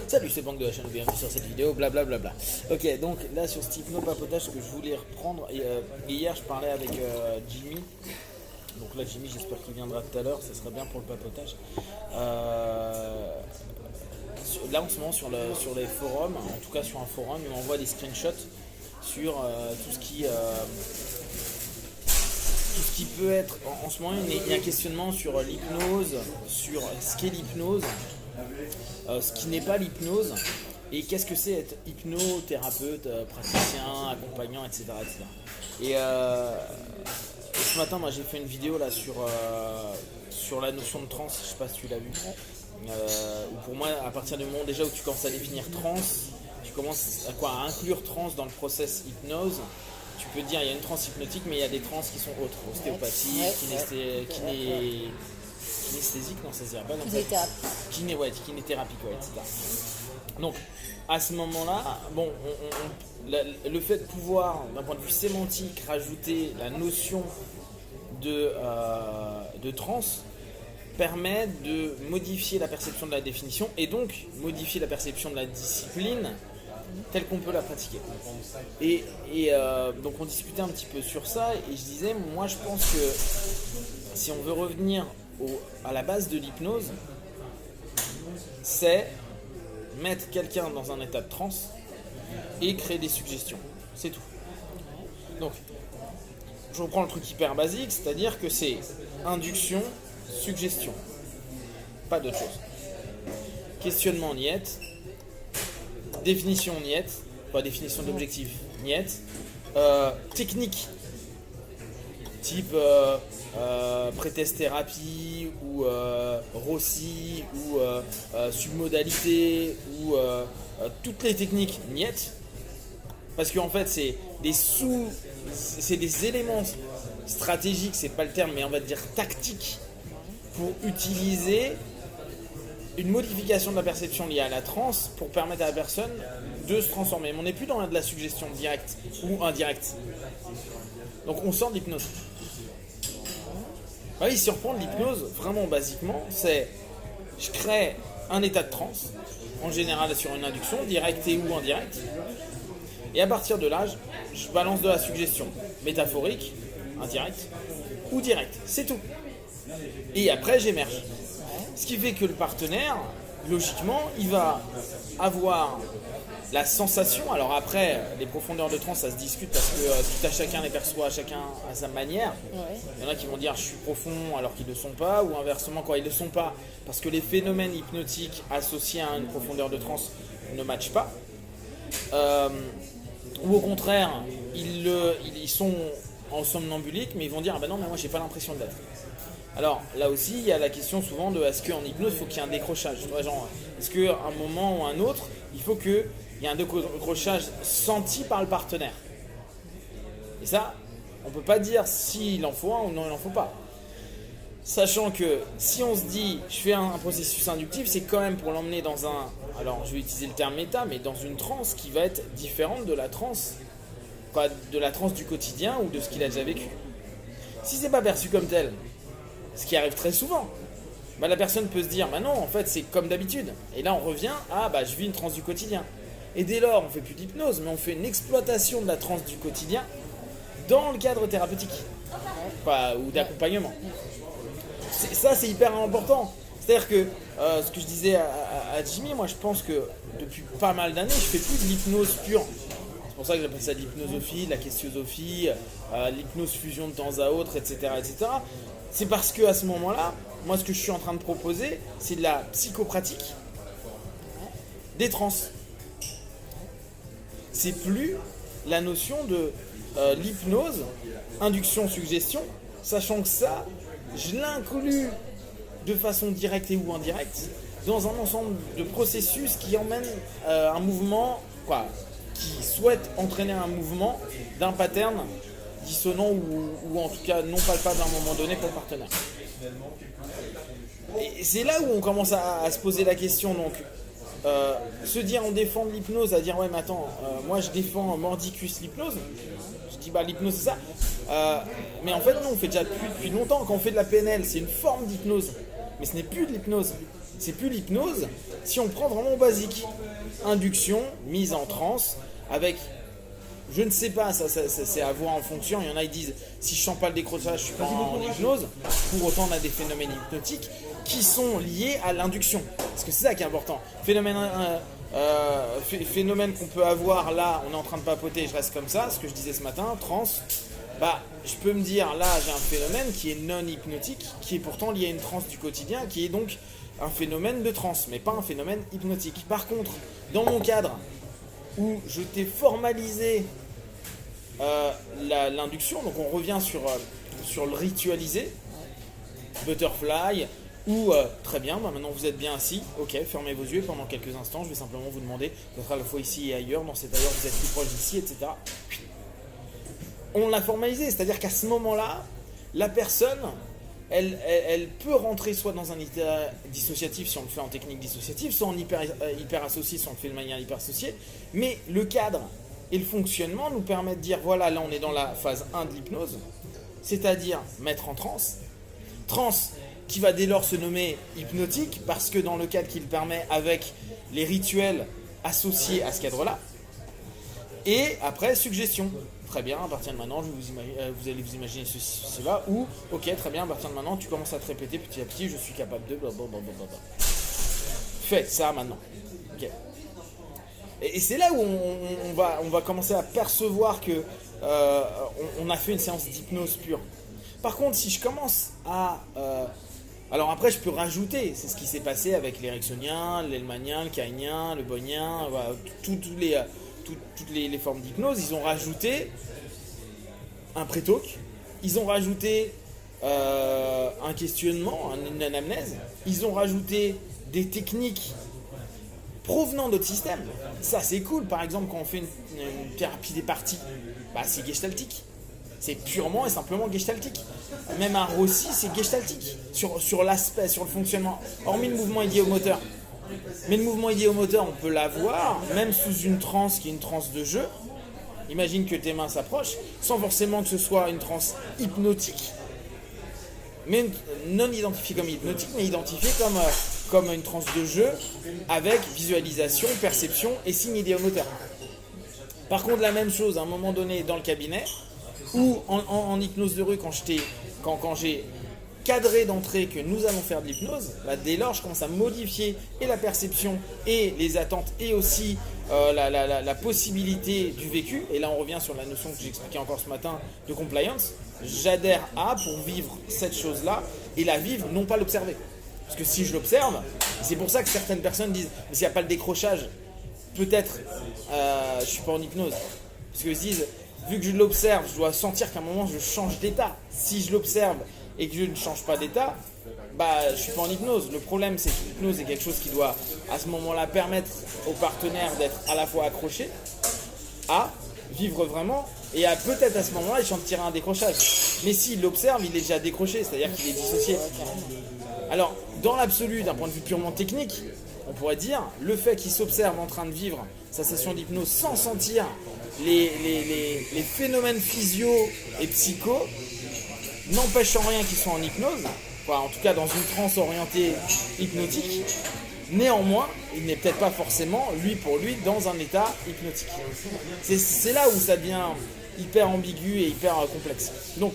Salut, c'est Banque de la chaîne, bienvenue sur cette vidéo, blablabla. Ok, donc là sur ce hypno-papotage, ce que je voulais reprendre, hier je parlais avec Jimmy. Donc là Jimmy, j'espère qu'il viendra tout à l'heure, ça serait bien pour le papotage. Là en ce moment sur les forums, en tout cas sur un forum, on envoie des screenshots sur tout ce qui peut être, en ce moment il y a un questionnement sur l'hypnose, sur ce qu'est l'hypnose, ce qui n'est pas l'hypnose, et qu'est-ce que c'est être hypnothérapeute, praticien, accompagnant, etc. Et ce matin, moi j'ai fait une vidéo là sur la notion de trans, je sais pas si tu l'as vu. Où pour moi, à partir du moment déjà où tu commences à définir trans, tu commences à inclure trans dans le process hypnose. Tu peux dire il y a une transe hypnotique, mais il y a des trans qui sont autres, ostéopathique, kinesthésique, non ça se dirait pas comme ça. Kinéthérapie, etc. Donc à ce moment-là, bon, le fait de pouvoir, d'un point de vue sémantique, rajouter la notion de trans permet de modifier la perception de la définition et donc modifier la perception de la discipline telle qu'on peut la pratiquer. Et donc on discutait un petit peu sur ça et je disais, moi je pense que si on veut revenir à la base de l'hypnose, c'est mettre quelqu'un dans un état de transe et créer des suggestions. C'est tout. Donc, je reprends le truc hyper basique, c'est-à-dire que c'est induction, suggestion. Pas d'autre chose. Questionnement, niet. Définition, niet. Pas définition d'objectif, niet. Technique, type pré-test thérapie ou Rossi ou submodalité ou toutes les techniques, niet. Parce qu'en fait, c'est des éléments stratégiques, c'est pas le terme, mais on va dire tactiques, pour utiliser une modification de la perception liée à la transe pour permettre à la personne de se transformer. Mais on n'est plus dans de la suggestion directe ou indirecte. Donc on sort de l'hypnose. Oui, si on reprend de l'hypnose, vraiment basiquement, c'est je crée un état de transe, en général sur une induction, directe et ou indirecte. Et à partir de là, je balance de la suggestion métaphorique, indirecte ou directe. C'est tout. Et après, j'émerge. Ce qui fait que le partenaire, logiquement, il va avoir la sensation. Alors après, les profondeurs de transe, ça se discute parce que tout à chacun les perçoit, chacun à sa manière. Il y en a qui vont dire je suis profond alors qu'ils ne le sont pas, ou inversement quand ils ne le sont pas, parce que les phénomènes hypnotiques associés à une profondeur de transe ne matchent pas. Ou au contraire, ils sont en somnambulique, mais ils vont dire ah ben non, mais moi j'ai pas l'impression de l'être. Alors là aussi, il y a la question souvent de est-ce qu'en hypnose, il faut qu'il y ait un décrochage. Tu vois, genre, est-ce qu'à un moment ou un autre, il faut qu'il y ait un décrochage senti par le partenaire. Et ça, on ne peut pas dire s'il en faut un ou non il n'en faut pas. Sachant que si on se dit je fais un processus inductif, c'est quand même pour l'emmener dans un, alors je vais utiliser le terme méta, mais dans une transe qui va être différente de la transe, quoi, de la transe du quotidien ou de ce qu'il a déjà vécu. Si c'est pas perçu comme tel, ce qui arrive très souvent, bah la personne peut se dire bah non, en fait c'est comme d'habitude. Et là on revient à bah je vis une transe du quotidien. Et dès lors on fait plus d'hypnose, mais on fait une exploitation de la transe du quotidien dans le cadre thérapeutique, ou d'accompagnement. Ça c'est hyper important. C'est-à-dire que ce que je disais à Jimmy, moi je pense que depuis pas mal d'années je fais plus de l'hypnose pure. C'est pour ça que j'appelle ça de l'hypnosophie, de la questiosophie, l'hypnose fusion de temps à autre, etc. etc. C'est parce qu'à ce moment-là, moi ce que je suis en train de proposer, c'est de la psychopratique des trans. C'est plus la notion de l'hypnose, induction, suggestion, sachant que ça, je l'inclus de façon directe et ou indirecte dans un ensemble de processus qui emmènent un mouvement, qui souhaite entraîner un mouvement d'un pattern dissonant ou en tout cas non palpable à un moment donné pour le partenaire. Et c'est là où on commence à se poser la question. Donc se dire on défend l'hypnose, à dire ouais mais attends, moi je défends mordicus l'hypnose, je dis bah l'hypnose c'est ça, mais en fait non, on fait déjà depuis longtemps. Quand on fait de la PNL, c'est une forme d'hypnose, mais ce n'est plus de l'hypnose, C'est plus l'hypnose si on prend vraiment basique. Induction, mise en transe, avec, je ne sais pas, ça c'est à voir en fonction. Il y en a qui disent, si je ne sens pas le décrochage, je ne suis pas en hypnose. Pour autant, on a des phénomènes hypnotiques qui sont liés à l'induction. Parce que c'est ça qui est important. Phénomène qu'on peut avoir là, on est en train de papoter, je reste comme ça, ce que je disais ce matin, transe. Je peux me dire, là, j'ai un phénomène qui est non hypnotique, qui est pourtant lié à une transe du quotidien, qui est donc un phénomène de transe, mais pas un phénomène hypnotique. Par contre, dans mon cadre, où je t'ai formalisé l'induction, donc on revient sur le ritualisé, butterfly, ou très bien, maintenant vous êtes bien assis, ok, fermez vos yeux pendant quelques instants, je vais simplement vous demander d'être à la fois ici et ailleurs, dans cet ailleurs vous êtes plus proche d'ici, etc. On l'a formalisé, c'est-à-dire qu'à ce moment-là, la personne, elle peut rentrer soit dans un état dissociatif si on le fait en technique dissociative, soit en hyper associé si on le fait de manière hyper associée, mais le cadre et le fonctionnement nous permettent de dire, voilà, là on est dans la phase 1 de l'hypnose, c'est-à-dire mettre en transe. Transe qui va dès lors se nommer hypnotique, parce que dans le cadre qu'il permet avec les rituels associés à ce cadre-là. Et après, suggestion. Très bien, à partir de maintenant, vous allez vous imaginer cela, ou, ok, très bien, à partir de maintenant, tu commences à te répéter petit à petit, je suis capable de blablabla. Fais ça maintenant. Okay. Et c'est là où on va commencer à percevoir que on a fait une séance d'hypnose pure. Par contre, si je commence à... alors après, je peux rajouter, c'est ce qui s'est passé avec l'éricksonien, l'hellmanien, le kainien, le boynien, voilà, toutes les formes d'hypnose. Ils ont rajouté un pré-talk, ils ont rajouté un questionnement, une anamnèse, ils ont rajouté des techniques provenant d'autres systèmes. Ça, c'est cool. Par exemple, quand on fait une thérapie des parties, c'est gestaltique. C'est purement et simplement gestaltique. Même un Rossi, c'est gestaltique sur l'aspect, sur le fonctionnement, hormis le mouvement idéomoteur. Mais le mouvement idéomoteur, on peut l'avoir, même sous une transe qui est une transe de jeu. Imagine que tes mains s'approchent, sans forcément que ce soit une transe hypnotique, mais non identifiée comme hypnotique, mais identifiée comme une transe de jeu, avec visualisation, perception et signe idéomoteur. Par contre, la même chose, à un moment donné, dans le cabinet, ou en hypnose de rue, quand j'ai cadré d'entrée que nous allons faire de l'hypnose, dès lors je commence à modifier et la perception et les attentes et aussi la possibilité du vécu. Et là on revient sur la notion que j'expliquais encore ce matin de compliance. J'adhère à pour vivre cette chose-là et la vivre, non pas l'observer. Parce que si je l'observe, c'est pour ça que certaines personnes disent mais s'il n'y a pas le décrochage, peut-être je ne suis pas en hypnose. Parce qu'ils se disent vu que je l'observe, je dois sentir qu'à un moment je change d'état. Si je l'observe et que je ne change pas d'état, je ne suis pas en hypnose. Le problème, c'est que l'hypnose est quelque chose qui doit, à ce moment-là, permettre au partenaire d'être à la fois accroché, à vivre vraiment, et à peut-être à ce moment-là, il tirer un décrochage. Mais s'il l'observe, il est déjà décroché, c'est-à-dire qu'il est dissocié. Alors, dans l'absolu, d'un point de vue purement technique, on pourrait dire, le fait qu'il s'observe en train de vivre sa session d'hypnose sans sentir les phénomènes physio et psycho, n'empêche en rien qu'ils soient en hypnose, en tout cas dans une transe orientée hypnotique, néanmoins, il n'est peut-être pas forcément, pour lui, dans un état hypnotique. C'est là où ça devient hyper ambigu et hyper complexe. Donc,